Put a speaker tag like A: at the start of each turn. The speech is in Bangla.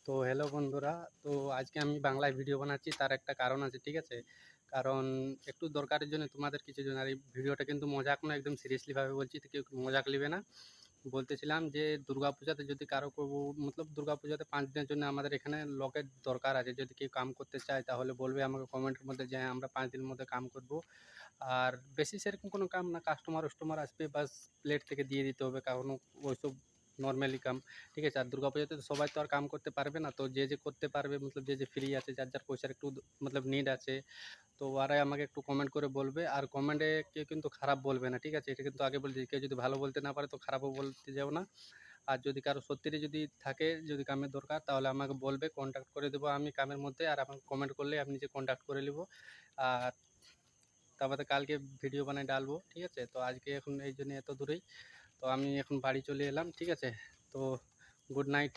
A: তো হ্যালো বন্ধুরা, তো আজকে আমি বাংলায় ভিডিও বানাচ্ছি, তার একটা কারণ আছে, ঠিক আছে? কারণ একটু দরকারের জন্য তোমাদের কিছু জন, আর এই ভিডিওটা কিন্তু মজাক না, একদম সিরিয়াসলিভাবে বলছি, তো কেউ মজাক নেবে না। বলতেছিলাম যে দুর্গাপূজাতে যদি কারো মতলব দুর্গাপূজাতে 5 দিনের জন্য আমাদের এখানে লোকের দরকার আছে। যদি কেউ কাম করতে চায় তাহলে বলবে আমাকে কমেন্টের মধ্যে যে হ্যাঁ, আমরা 5 দিনের মধ্যে কাম করব। আর বেশি সেরকম কোনো কাম না, কাস্টমার আসবে, বাস প্লেট থেকে দিয়ে দিতে হবে, কারণ ওইসব নর্মালি কাম, ঠিক আছে? আর দুর্গাপূজাতে তো সবাই তো আর কাম করতে পারবে না, তো যে যে করতে পারবে, মতলব যে যে ফ্রি আছে, যার যার পয়সার একটু মতলব নিড আছে, তো ওরাই আমাকে একটু কমেন্ট করে বলবে। আর কমেন্টে কেউ কিন্তু খারাপ বলবে না, ঠিক আছে? এটা কিন্তু আগে বলছি, কেউ যদি ভালো বলতে না পারে তো খারাপও বলতে যাও না। আর যদি কারো সত্যিই যদি থাকে, যদি কামের দরকার, তাহলে আমাকে বলবে, কন্ট্যাক্ট করে দেবো আমি কামের মধ্যে। আর আমাকে কমেন্ট করলে আমি নিজে কন্ট্যাক্ট করে নেবো। আর তারপরে কালকে ভিডিও বানায় ডালবো, ঠিক আছে? তো আজকে এখন এই জন্য এত দূরেই, তো আমি এখন বাড়ি চলে এলাম, ঠিক আছে? তো গুড নাইট।